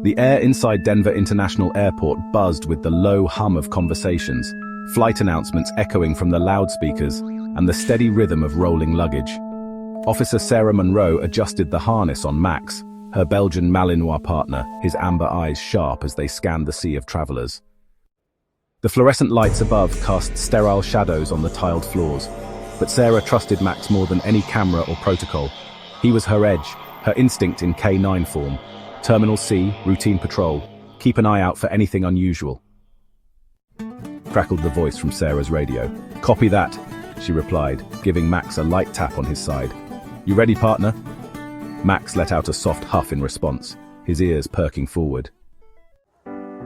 The air inside Denver International Airport buzzed with the low hum of conversations, flight announcements echoing from the loudspeakers, and the steady rhythm of rolling luggage. Officer Sarah Monroe adjusted the harness on Max, her Belgian Malinois partner, his amber eyes sharp as they scanned the sea of travelers. The fluorescent lights above cast sterile shadows on the tiled floors, but Sarah trusted Max more than any camera or protocol. He was her edge, her instinct in K9 form. Terminal C, routine patrol. Keep an eye out for anything unusual. Crackled the voice from Sarah's radio. Copy that, she replied, giving Max a light tap on his side. You ready, partner? Max let out a soft huff in response, his ears perking forward.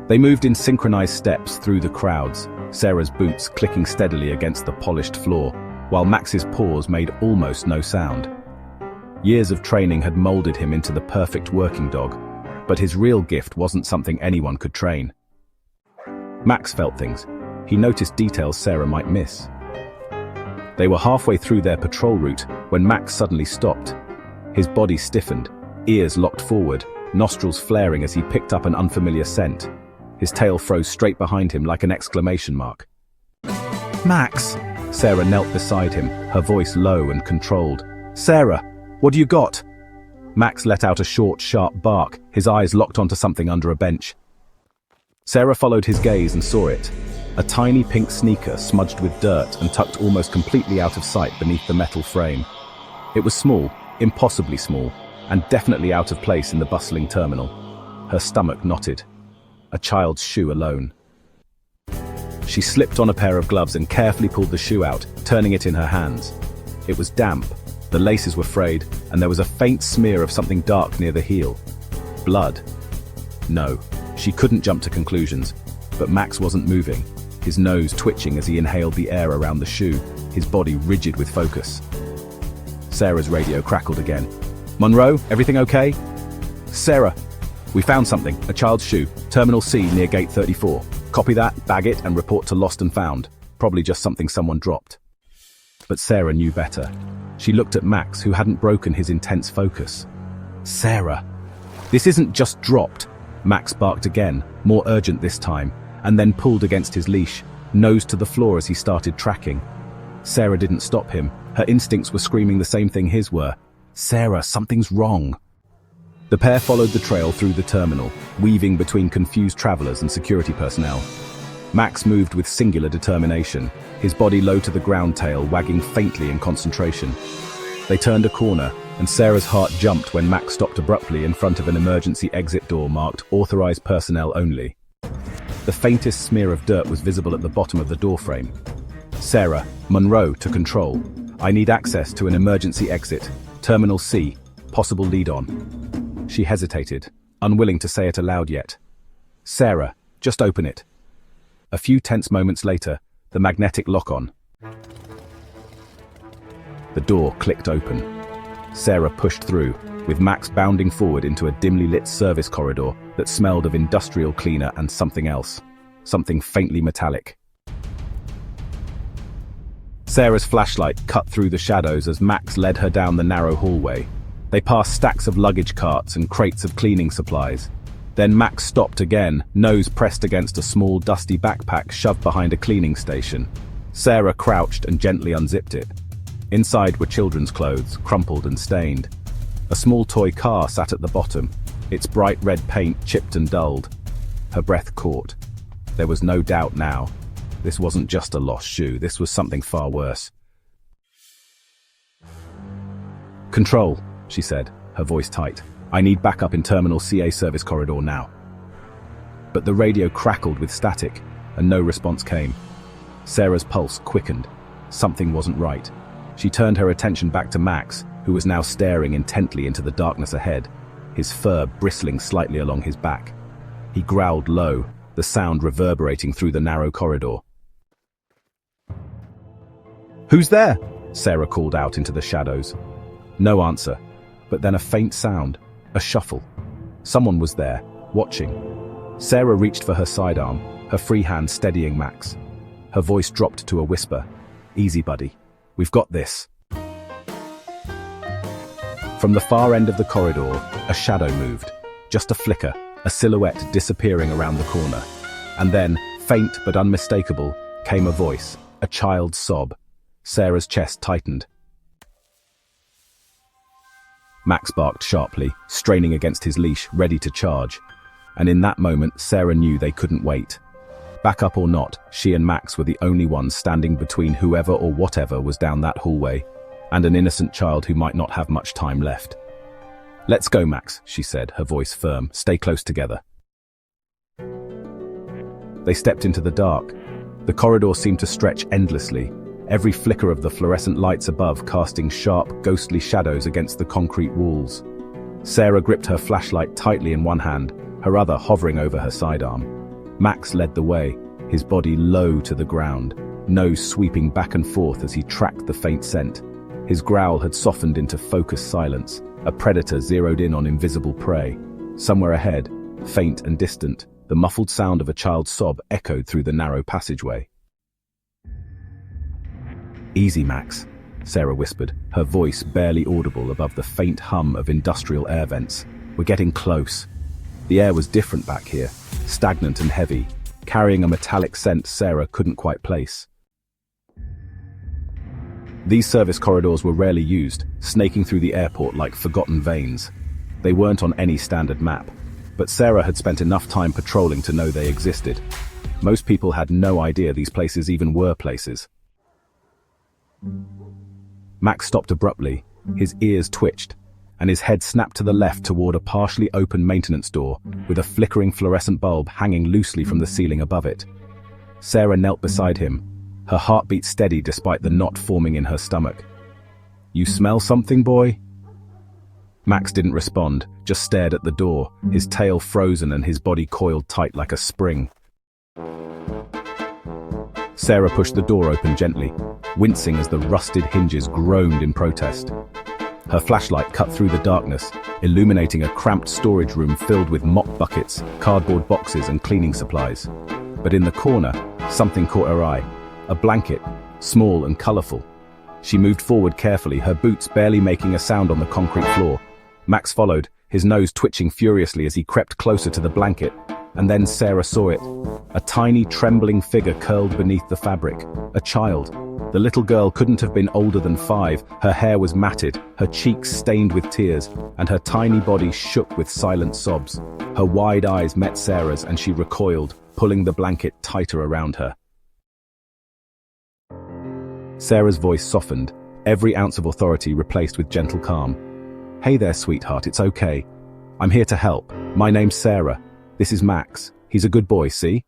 They moved in synchronized steps through the crowds, Sarah's boots clicking steadily against the polished floor, while Max's paws made almost no sound. Years of training had molded him into the perfect working dog, but his real gift wasn't something anyone could train. Max felt things. He noticed details Sarah might miss. They were halfway through their patrol route when Max suddenly stopped. His body stiffened, ears locked forward, nostrils flaring as he picked up an unfamiliar scent. His tail froze straight behind him like an exclamation mark. Max! Sarah knelt beside him, her voice low and controlled. Sarah, what do you got? Max let out a short, sharp bark, his eyes locked onto something under a bench. Sarah followed his gaze and saw it. A tiny pink sneaker smudged with dirt and tucked almost completely out of sight beneath the metal frame. It was small, impossibly small, and definitely out of place in the bustling terminal. Her stomach knotted. A child's shoe alone. She slipped on a pair of gloves and carefully pulled the shoe out, turning it in her hands. It was damp, the laces were frayed, and there was a faint smear of something dark near the heel. Blood. No, she couldn't jump to conclusions, but Max wasn't moving, his nose twitching as he inhaled the air around the shoe, his body rigid with focus. Sarah's radio crackled again. Monroe, everything okay? Sarah, we found something, a child's shoe, Terminal C near Gate 34. Copy that, bag it, and report to Lost and Found. Probably just something someone dropped. But Sarah knew better. She looked at Max, who hadn't broken his intense focus. Sarah, this isn't just dropped. Max barked again, more urgent this time, and then pulled against his leash, nose to the floor as he started tracking. Sarah didn't stop him. Her instincts were screaming the same thing his were. Sarah, something's wrong. The pair followed the trail through the terminal, weaving between confused travelers and security personnel. Max moved with singular determination, his body low to the ground, tail wagging faintly in concentration. They turned a corner, and Sarah's heart jumped when Max stopped abruptly in front of an emergency exit door marked Authorized Personnel Only. The faintest smear of dirt was visible at the bottom of the doorframe. Sarah, Monroe to control. I need access to an emergency exit. Terminal C, possible lead-on. She hesitated, unwilling to say it aloud yet. Sarah, just open it. A few tense moments later, the magnetic lock-on. The door clicked open. Sarah pushed through, with Max bounding forward into a dimly lit service corridor that smelled of industrial cleaner and something else. Something faintly metallic. Sarah's flashlight cut through the shadows as Max led her down the narrow hallway. They passed stacks of luggage carts and crates of cleaning supplies. Then Max stopped again, nose pressed against a small dusty backpack shoved behind a cleaning station. Sarah crouched and gently unzipped it. Inside were children's clothes, crumpled and stained. A small toy car sat at the bottom, its bright red paint chipped and dulled. Her breath caught. There was no doubt now. This wasn't just a lost shoe, this was something far worse. Control, she said, her voice tight. I need backup in Terminal CA service corridor now. But the radio crackled with static, and no response came. Sarah's pulse quickened. Something wasn't right. She turned her attention back to Max, who was now staring intently into the darkness ahead, his fur bristling slightly along his back. He growled low, the sound reverberating through the narrow corridor. Who's there? Sarah called out into the shadows. No answer, but then a faint sound, a shuffle. Someone was there, watching. Sarah reached for her sidearm, her free hand steadying Max. Her voice dropped to a whisper. Easy, buddy. We've got this. From the far end of the corridor, a shadow moved. Just a flicker, a silhouette disappearing around the corner. And then, faint but unmistakable, came a voice, a child's sob. Sarah's chest tightened. Max barked sharply, straining against his leash, ready to charge. And in that moment, Sarah knew they couldn't wait. Backup or not, she and Max were the only ones standing between whoever or whatever was down that hallway, and an innocent child who might not have much time left. "Let's go, Max," she said, her voice firm. "Stay close together." They stepped into the dark. The corridor seemed to stretch endlessly, every flicker of the fluorescent lights above casting sharp, ghostly shadows against the concrete walls. Sarah gripped her flashlight tightly in one hand, her other hovering over her sidearm. Max led the way, his body low to the ground, nose sweeping back and forth as he tracked the faint scent. His growl had softened into focused silence, a predator zeroed in on invisible prey. Somewhere ahead, faint and distant, the muffled sound of a child's sob echoed through the narrow passageway. "Easy, Max," Sarah whispered, her voice barely audible above the faint hum of industrial air vents. "We're getting close." The air was different back here, stagnant and heavy, carrying a metallic scent Sarah couldn't quite place. These service corridors were rarely used, snaking through the airport like forgotten veins. They weren't on any standard map, but Sarah had spent enough time patrolling to know they existed. Most people had no idea these places even were places. Max stopped abruptly, his ears twitched, and his head snapped to the left toward a partially open maintenance door with a flickering fluorescent bulb hanging loosely from the ceiling above it. Sarah knelt beside him, her heartbeat steady despite the knot forming in her stomach. "You smell something, boy?" Max didn't respond, just stared at the door, his tail frozen and his body coiled tight like a spring. Sarah pushed the door open gently, wincing as the rusted hinges groaned in protest. Her flashlight cut through the darkness, illuminating a cramped storage room filled with mop buckets, cardboard boxes and cleaning supplies. But in the corner, something caught her eye. A blanket, small and colorful. She moved forward carefully, her boots barely making a sound on the concrete floor. Max followed, his nose twitching furiously as he crept closer to the blanket. And then Sarah saw it. A tiny, trembling figure curled beneath the fabric. A child. The little girl couldn't have been older than 5. Her hair was matted, her cheeks stained with tears, and her tiny body shook with silent sobs. Her wide eyes met Sarah's and she recoiled, pulling the blanket tighter around her. Sarah's voice softened, every ounce of authority replaced with gentle calm. "Hey there, sweetheart, it's okay. I'm here to help. My name's Sarah. This is Max. He's a good boy, see?"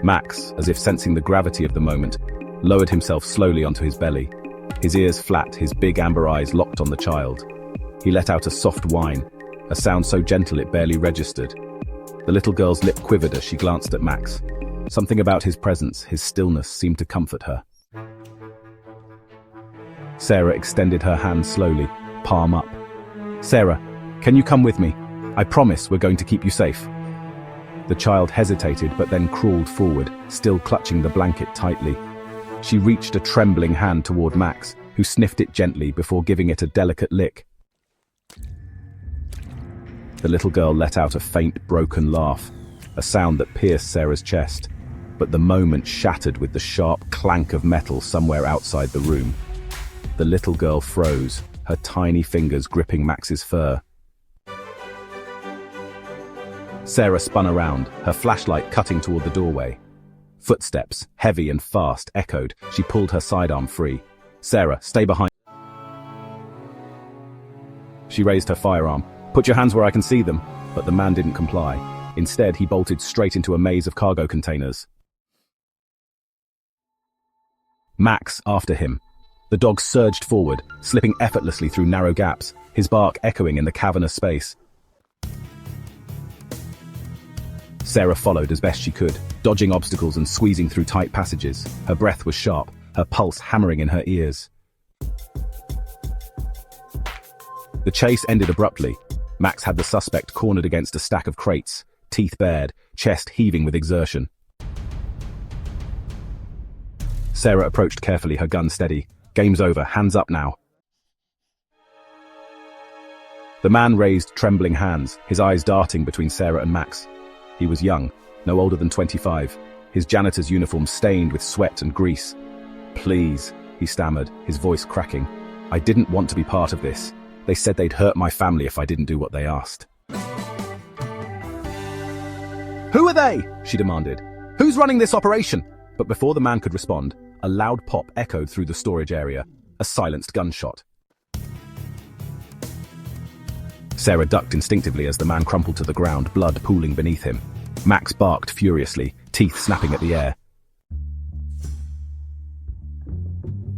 Max, as if sensing the gravity of the moment, lowered himself slowly onto his belly. His ears flat, his big amber eyes locked on the child. He let out a soft whine, a sound so gentle it barely registered. The little girl's lip quivered as she glanced at Max. Something about his presence, his stillness, seemed to comfort her. Sarah extended her hand slowly, palm up. "Sarah, can you come with me? I promise we're going to keep you safe." The child hesitated but then crawled forward, still clutching the blanket tightly. She reached a trembling hand toward Max, who sniffed it gently before giving it a delicate lick. The little girl let out a faint, broken laugh, a sound that pierced Sarah's chest, but the moment shattered with the sharp clank of metal somewhere outside the room. The little girl froze, her tiny fingers gripping Max's fur. Sarah spun around, her flashlight cutting toward the doorway. Footsteps, heavy and fast, echoed. She pulled her sidearm free. "Sarah, stay behind." She raised her firearm. "Put your hands where I can see them." But the man didn't comply. Instead, he bolted straight into a maze of cargo containers. Max after him. The dog surged forward, slipping effortlessly through narrow gaps, his bark echoing in the cavernous space. Sarah followed as best she could, dodging obstacles and squeezing through tight passages. Her breath was sharp, her pulse hammering in her ears. The chase ended abruptly. Max had the suspect cornered against a stack of crates, teeth bared, chest heaving with exertion. Sarah approached carefully, her gun steady. "Game's over, hands up now." The man raised trembling hands, his eyes darting between Sarah and Max. He was young, no older than 25, his janitor's uniform stained with sweat and grease. "Please," he stammered, his voice cracking. "I didn't want to be part of this. They said they'd hurt my family if I didn't do what they asked." "Who are they?" she demanded. "Who's running this operation?" But before the man could respond, a loud pop echoed through the storage area, a silenced gunshot. Sarah ducked instinctively as the man crumpled to the ground, blood pooling beneath him. Max barked furiously, teeth snapping at the air.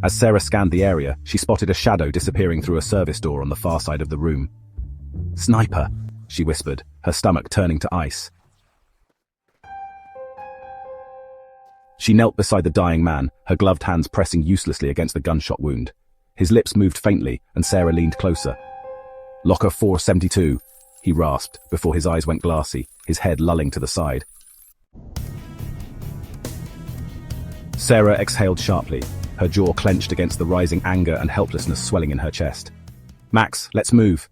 As Sarah scanned the area, she spotted a shadow disappearing through a service door on the far side of the room. "Sniper," she whispered, her stomach turning to ice. She knelt beside the dying man, her gloved hands pressing uselessly against the gunshot wound. His lips moved faintly, and Sarah leaned closer. "Locker 472, he rasped, before his eyes went glassy, his head lolling to the side. Sarah exhaled sharply, her jaw clenched against the rising anger and helplessness swelling in her chest. "Max, let's move."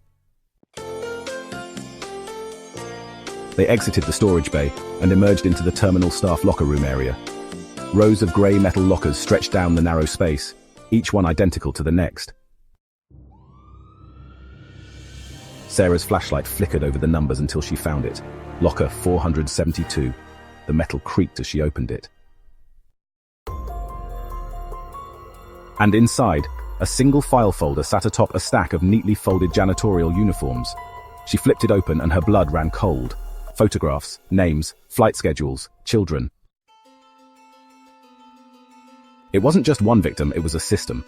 They exited the storage bay and emerged into the terminal staff locker room area. Rows of grey metal lockers stretched down the narrow space, each one identical to the next. Sarah's flashlight flickered over the numbers until she found it. Locker 472. The metal creaked as she opened it. And inside, a single file folder sat atop a stack of neatly folded janitorial uniforms. She flipped it open and her blood ran cold. Photographs, names, flight schedules, children. It wasn't just one victim, it was a system.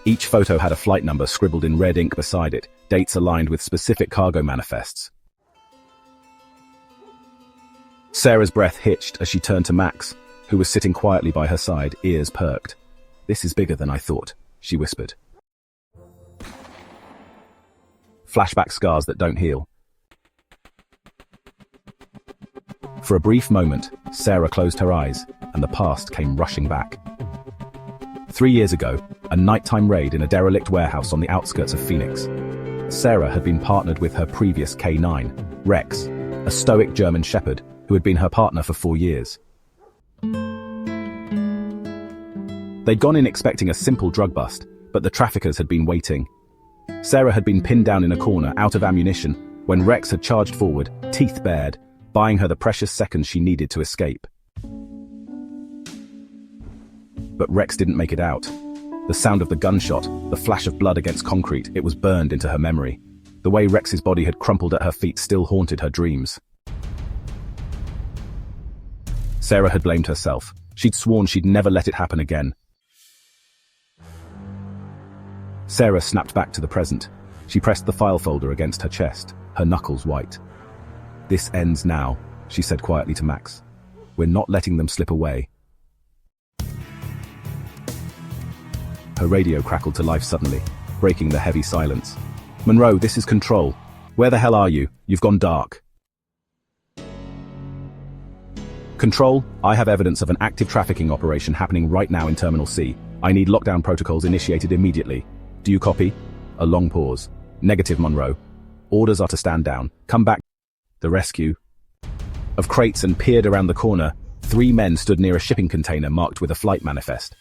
Each photo had a flight number scribbled in red ink beside it, dates aligned with specific cargo manifests. Sarah's breath hitched as she turned to Max, who was sitting quietly by her side, ears perked. "This is bigger than I thought," she whispered. Flashback scars that don't heal. For a brief moment, Sarah closed her eyes, and the past came rushing back. 3 years ago, a nighttime raid in a derelict warehouse on the outskirts of Phoenix. Sarah had been partnered with her previous K9, Rex, a stoic German shepherd who had been her partner for 4 years. They'd gone in expecting a simple drug bust, but the traffickers had been waiting. Sarah had been pinned down in a corner, out of ammunition, when Rex had charged forward, teeth bared, buying her the precious seconds she needed to escape. But Rex didn't make it out. The sound of the gunshot, the flash of blood against concrete, it was burned into her memory. The way Rex's body had crumpled at her feet still haunted her dreams. Sarah had blamed herself. She'd sworn she'd never let it happen again. Sarah snapped back to the present. She pressed the file folder against her chest, her knuckles white. "This ends now," she said quietly to Max. "We're not letting them slip away." Her radio crackled to life suddenly, breaking the heavy silence. "Monroe, this is Control. Where the hell are you? You've gone dark." "Control, I have evidence of an active trafficking operation happening right now in Terminal C. I need lockdown protocols initiated immediately. Do you copy?" A long pause. "Negative, Monroe. Orders are to stand down. Come back." The rescue of crates and peered around the corner. 3 men stood near a shipping container marked with a flight manifest.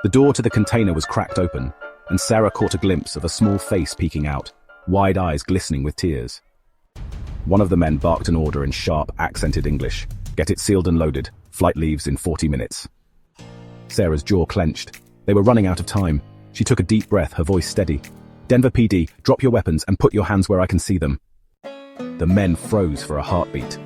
The door to the container was cracked open, and Sarah caught a glimpse of a small face peeking out, wide eyes glistening with tears. One of the men barked an order in sharp, accented English. "Get it sealed and loaded. Flight leaves in 40 minutes. Sarah's jaw clenched. They were running out of time. She took a deep breath, her voice steady. "Denver PD, drop your weapons and put your hands where I can see them." The men froze for a heartbeat.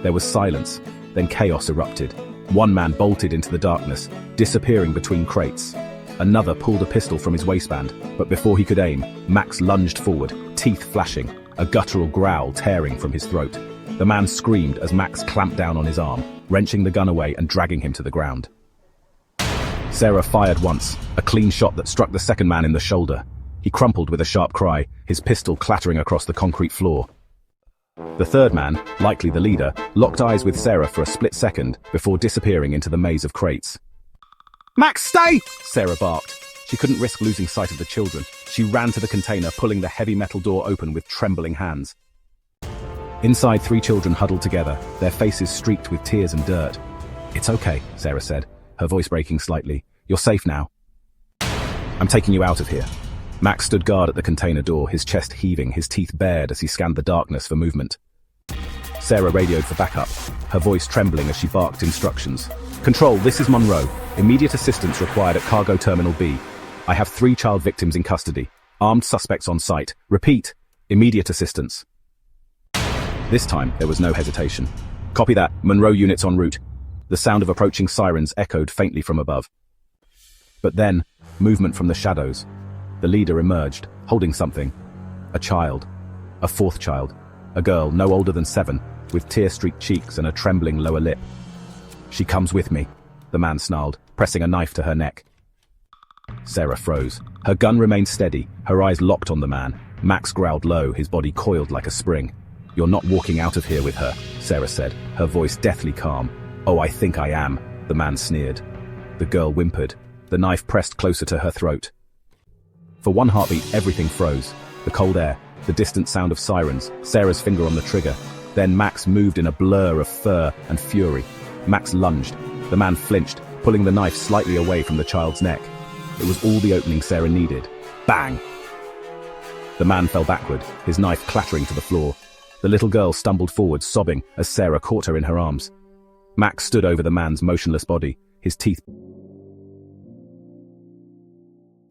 There was silence, then chaos erupted. One man bolted into the darkness, disappearing between crates. Another pulled a pistol from his waistband, but before he could aim, Max lunged forward, teeth flashing, a guttural growl tearing from his throat. The man screamed as Max clamped down on his arm, wrenching the gun away and dragging him to the ground. Sarah fired once, a clean shot that struck the second man in the shoulder. He crumpled with a sharp cry, his pistol clattering across the concrete floor. The third man, likely the leader, locked eyes with Sarah for a split second before disappearing into the maze of crates. "Max, stay!" Sarah barked. She couldn't risk losing sight of the children. She ran to the container, pulling the heavy metal door open with trembling hands. Inside, 3 children huddled together, their faces streaked with tears and dirt. "It's okay," Sarah said, her voice breaking slightly. "You're safe now. I'm taking you out of here." Max stood guard at the container door, his chest heaving, his teeth bared as he scanned the darkness for movement. Sarah radioed for backup, her voice trembling as she barked instructions. "Control, this is Monroe. Immediate assistance required at Cargo Terminal B. I have 3 child victims in custody. Armed suspects on site. Repeat, immediate assistance." This time, there was no hesitation. "Copy that. Monroe units en route." The sound of approaching sirens echoed faintly from above. But then, movement from the shadows. The leader emerged, holding something. A child. A 4th child. A girl no older than 7, with tear-streaked cheeks and a trembling lower lip. "She comes with me," the man snarled, pressing a knife to her neck. Sarah froze. Her gun remained steady, her eyes locked on the man. Max growled low, his body coiled like a spring. "You're not walking out of here with her," Sarah said, her voice deathly calm. "Oh, I think I am," the man sneered. The girl whimpered, the knife pressed closer to her throat. For one heartbeat, everything froze. The cold air, the distant sound of sirens, Sarah's finger on the trigger. Then Max moved in a blur of fur and fury. Max lunged. The man flinched, pulling the knife slightly away from the child's neck. It was all the opening Sarah needed. Bang! The man fell backward, his knife clattering to the floor. The little girl stumbled forward, sobbing, as Sarah caught her in her arms. Max stood over the man's motionless body, his teeth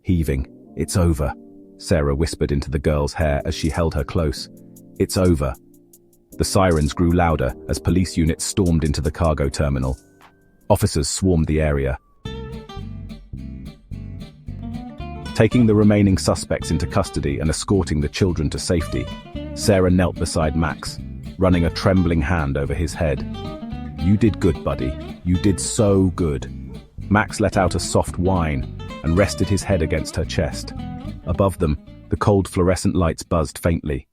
heaving. "It's over," Sarah whispered into the girl's hair as she held her close. "It's over." The sirens grew louder as police units stormed into the cargo terminal. Officers swarmed the area, taking the remaining suspects into custody and escorting the children to safety. Sarah knelt beside Max, running a trembling hand over his head. "You did good, buddy. You did so good." Max let out a soft whine and rested his head against her chest. Above them, the cold fluorescent lights buzzed faintly,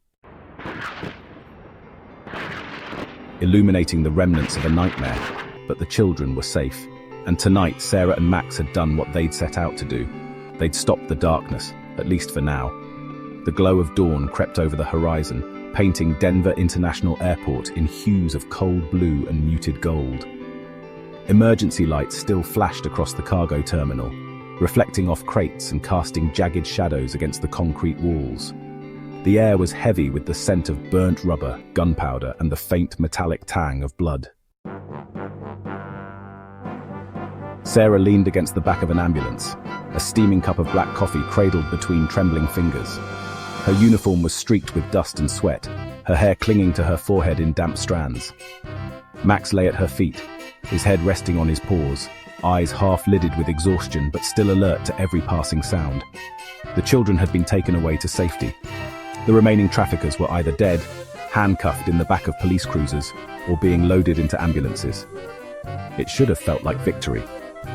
illuminating the remnants of a nightmare. But the children were safe. And tonight, Sarah and Max had done what they'd set out to do. They'd stopped the darkness, at least for now. The glow of dawn crept over the horizon, painting Denver International Airport in hues of cold blue and muted gold. Emergency lights still flashed across the cargo terminal, reflecting off crates and casting jagged shadows against the concrete walls. The air was heavy with the scent of burnt rubber, gunpowder, and the faint metallic tang of blood. Sarah leaned against the back of an ambulance, a steaming cup of black coffee cradled between trembling fingers. Her uniform was streaked with dust and sweat, her hair clinging to her forehead in damp strands. Max lay at her feet, his head resting on his paws, eyes half-lidded with exhaustion but still alert to every passing sound. The children had been taken away to safety. The remaining traffickers were either dead, handcuffed in the back of police cruisers, or being loaded into ambulances. It should have felt like victory,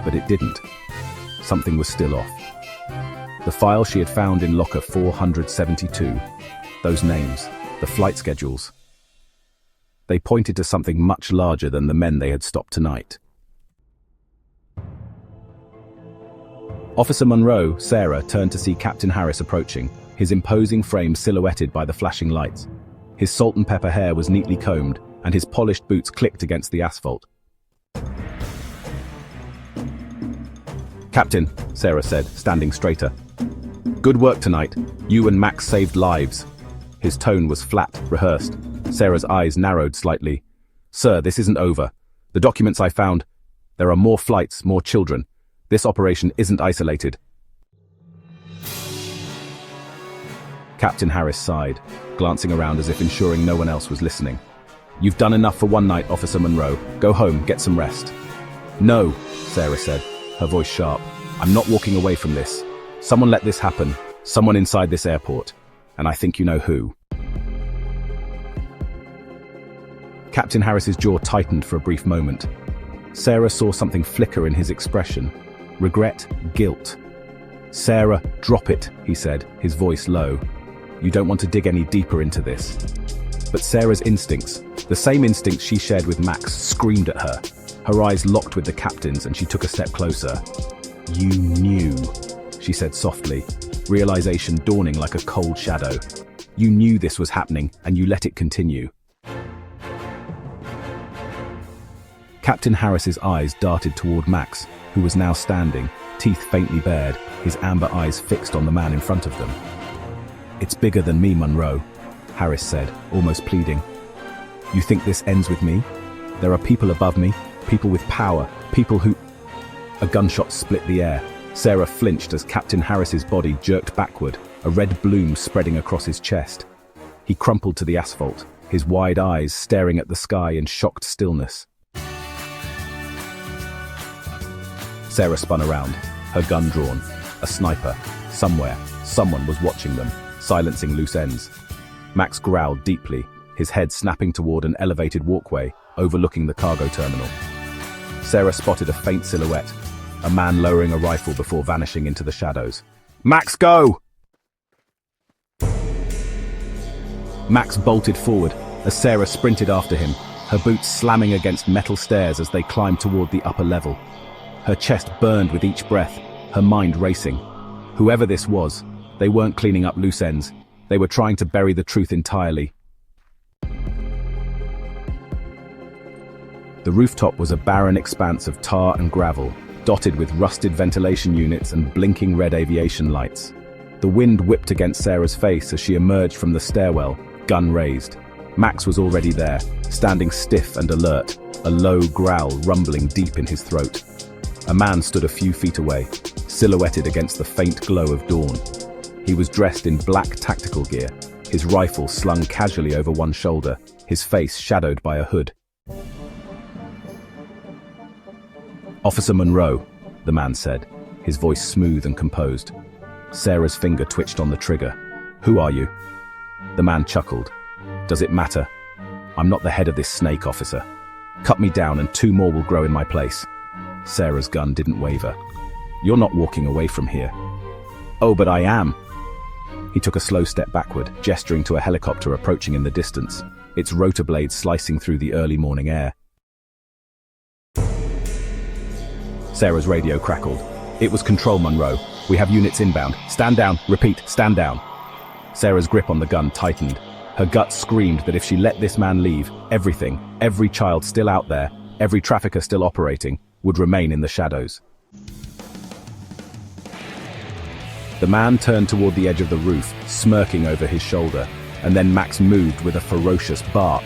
but it didn't. Something was still off. The file she had found in locker 472, those names, the flight schedules, they pointed to something much larger than the men they had stopped tonight. Officer Monroe, Sarah, turned to see Captain Harris approaching, his imposing frame silhouetted by the flashing lights. His salt and pepper hair was neatly combed, and his polished boots clicked against the asphalt. "Captain," Sarah said, standing straighter. "Good work tonight. You and Max saved lives." His tone was flat, rehearsed. Sarah's eyes narrowed slightly. "Sir, this isn't over. The documents I found, there are more flights, more children. This operation isn't isolated." Captain Harris sighed, glancing around as if ensuring no one else was listening. "You've done enough for one night, Officer Monroe. Go home, get some rest." "No," Sarah said, her voice sharp. "I'm not walking away from this. Someone let this happen. Someone inside this airport. And I think you know who." Captain Harris's jaw tightened for a brief moment. Sarah saw something flicker in his expression. Regret, guilt. "Sarah, drop it," he said, his voice low. "You don't want to dig any deeper into this." But Sarah's instincts, the same instincts she shared with Max, screamed at her. Her eyes locked with the captain's and she took a step closer. "You knew," she said softly, realization dawning like a cold shadow. You knew this was happening, and you let it continue. Captain Harris's eyes darted toward Max, who was now standing, teeth faintly bared, his amber eyes fixed on the man in front of them. It's bigger than me, Monroe, Harris said, almost pleading. You think this ends with me? There are people above me, people with power, people who... A gunshot split the air. Sarah flinched as Captain Harris's body jerked backward, a red bloom spreading across his chest. He crumpled to the asphalt, his wide eyes staring at the sky in shocked stillness. Sarah spun around, her gun drawn. A sniper. Somewhere, someone was watching them, silencing loose ends. Max growled deeply, his head snapping toward an elevated walkway overlooking the cargo terminal. Sarah spotted a faint silhouette, a man lowering a rifle before vanishing into the shadows. Max, go! Max bolted forward as Sarah sprinted after him, her boots slamming against metal stairs as they climbed toward the upper level. Her chest burned with each breath, her mind racing. Whoever this was, they weren't cleaning up loose ends. They were trying to bury the truth entirely. The rooftop was a barren expanse of tar and gravel, dotted with rusted ventilation units and blinking red aviation lights. The wind whipped against Sarah's face as she emerged from the stairwell, gun raised. Max was already there, standing stiff and alert, a low growl rumbling deep in his throat. A man stood a few feet away, silhouetted against the faint glow of dawn. He was dressed in black tactical gear, his rifle slung casually over one shoulder, his face shadowed by a hood. Officer Monroe, the man said, his voice smooth and composed. Sarah's finger twitched on the trigger. Who are you? The man chuckled. Does it matter? I'm not the head of this snake, officer. Cut me down and 2 more will grow in my place. Sarah's gun didn't waver. You're not walking away from here. Oh, but I am. He took a slow step backward, gesturing to a helicopter approaching in the distance, its rotor blades slicing through the early morning air. Sarah's radio crackled. It was Control, Monroe. We have units inbound. Stand down. Repeat, stand down. Sarah's grip on the gun tightened. Her gut screamed that if she let this man leave, everything, every child still out there, every trafficker still operating, would remain in the shadows. The man turned toward the edge of the roof, smirking over his shoulder, and then Max moved with a ferocious bark.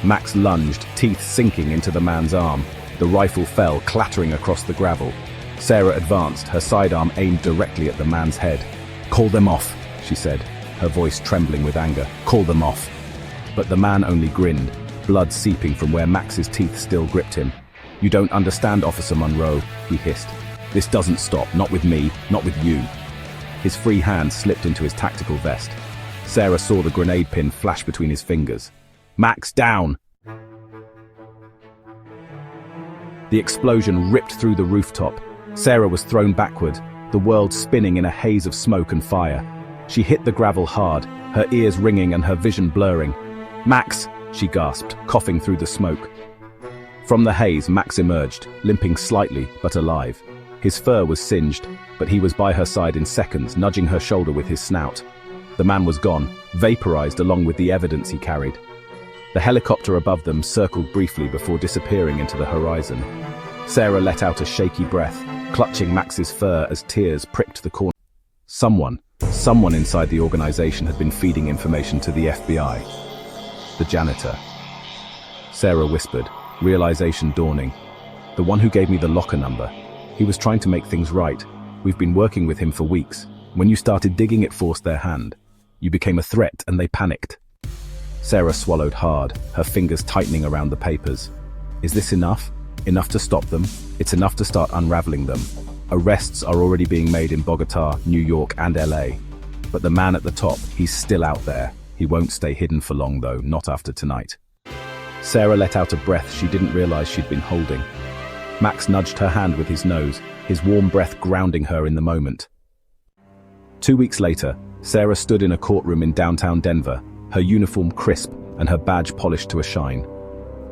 Max lunged, teeth sinking into the man's arm. The rifle fell, clattering across the gravel. Sarah advanced, her sidearm aimed directly at the man's head. Call them off, she said, her voice trembling with anger. Call them off. But the man only grinned, blood seeping from where Max's teeth still gripped him. You don't understand, Officer Monroe, he hissed. This doesn't stop, not with me, not with you. His free hand slipped into his tactical vest. Sarah saw the grenade pin flash between his fingers. Max, down! The explosion ripped through the rooftop. Sarah was thrown backward, the world spinning in a haze of smoke and fire. She hit the gravel hard, her ears ringing and her vision blurring. Max, she gasped, coughing through the smoke. From the haze, Max emerged, limping slightly, but alive. His fur was singed, but he was by her side in seconds, nudging her shoulder with his snout. The man was gone, vaporized along with the evidence he carried. The helicopter above them circled briefly before disappearing into the horizon. Sarah let out a shaky breath, clutching Max's fur as tears pricked the corner. Someone inside the organization had been feeding information to the FBI. The janitor. Sarah whispered, realization dawning. The one who gave me the locker number. He was trying to make things right. We've been working with him for weeks. When you started digging, it forced their hand. You became a threat and they panicked. Sarah swallowed hard, her fingers tightening around the papers. Is this enough? Enough to stop them? It's enough to start unraveling them. Arrests are already being made in Bogota, New York, and LA. But the man at the top, he's still out there. He won't stay hidden for long, though, not after tonight. Sarah let out a breath she didn't realize she'd been holding. Max nudged her hand with his nose, his warm breath grounding her in the moment. 2 weeks later, Sarah stood in a courtroom in downtown Denver, her uniform crisp and her badge polished to a shine.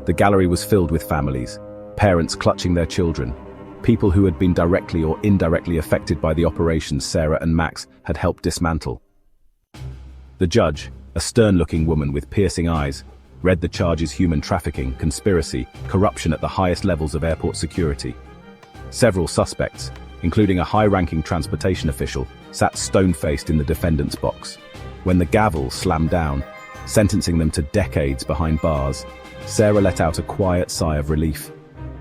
The gallery was filled with families, parents clutching their children, people who had been directly or indirectly affected by the operations Sarah and Max had helped dismantle. The judge, a stern-looking woman with piercing eyes, read the charges: human trafficking, conspiracy, corruption at the highest levels of airport security. Several suspects, including a high-ranking transportation official, sat stone-faced in the defendant's box. When the gavel slammed down, sentencing them to decades behind bars, Sarah let out a quiet sigh of relief.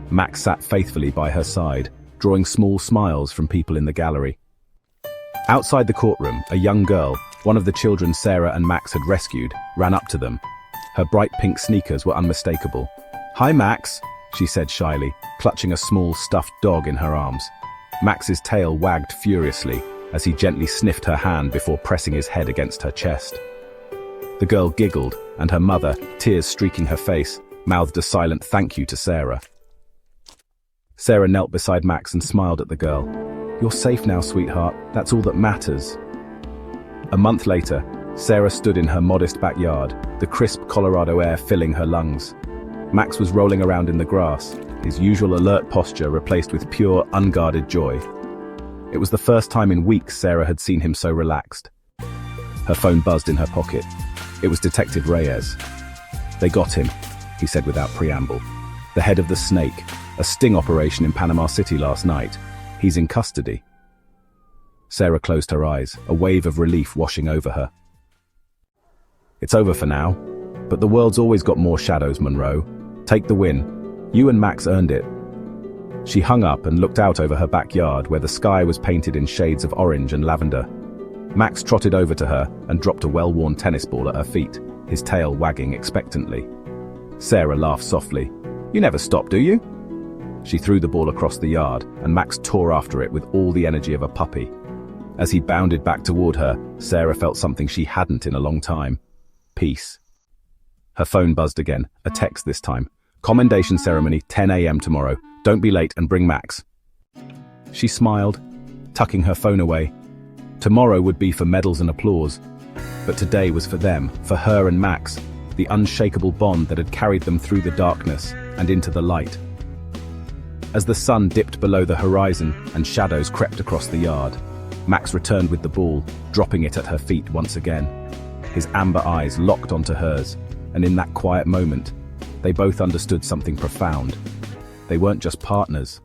Max sat faithfully by her side, drawing small smiles from people in the gallery. Outside the courtroom, a young girl, one of the children Sarah and Max had rescued, ran up to them. Her bright pink sneakers were unmistakable. "Hi, Max," she said shyly, clutching a small stuffed dog in her arms. Max's tail wagged furiously as he gently sniffed her hand before pressing his head against her chest. The girl giggled, and her mother, tears streaking her face, mouthed a silent thank you to Sarah. Sarah knelt beside Max and smiled at the girl. "You're safe now, sweetheart. That's all that matters." A month later, Sarah stood in her modest backyard, the crisp Colorado air filling her lungs. Max was rolling around in the grass, his usual alert posture replaced with pure, unguarded joy. It was the first time in weeks Sarah had seen him so relaxed. Her phone buzzed in her pocket. It was Detective Reyes. "They got him," he said without preamble. "The head of the Snake, a sting operation in Panama City last night. He's in custody." Sarah closed her eyes, a wave of relief washing over her. "It's over for now, but the world's always got more shadows, Monroe. Take the win. You and Max earned it." She hung up and looked out over her backyard where the sky was painted in shades of orange and lavender. Max trotted over to her and dropped a well-worn tennis ball at her feet, his tail wagging expectantly. Sarah laughed softly. "You never stop, do you?" She threw the ball across the yard, and Max tore after it with all the energy of a puppy. As he bounded back toward her, Sarah felt something she hadn't in a long time. Peace. Her phone buzzed again, a text this time. "Commendation ceremony, 10 a.m. tomorrow. Don't be late and bring Max." She smiled, tucking her phone away. Tomorrow would be for medals and applause, but today was for them, for her and Max, the unshakable bond that had carried them through the darkness and into the light. As the sun dipped below the horizon and shadows crept across the yard, Max returned with the ball, dropping it at her feet once again. His amber eyes locked onto hers, and in that quiet moment, they both understood something profound. They weren't just partners,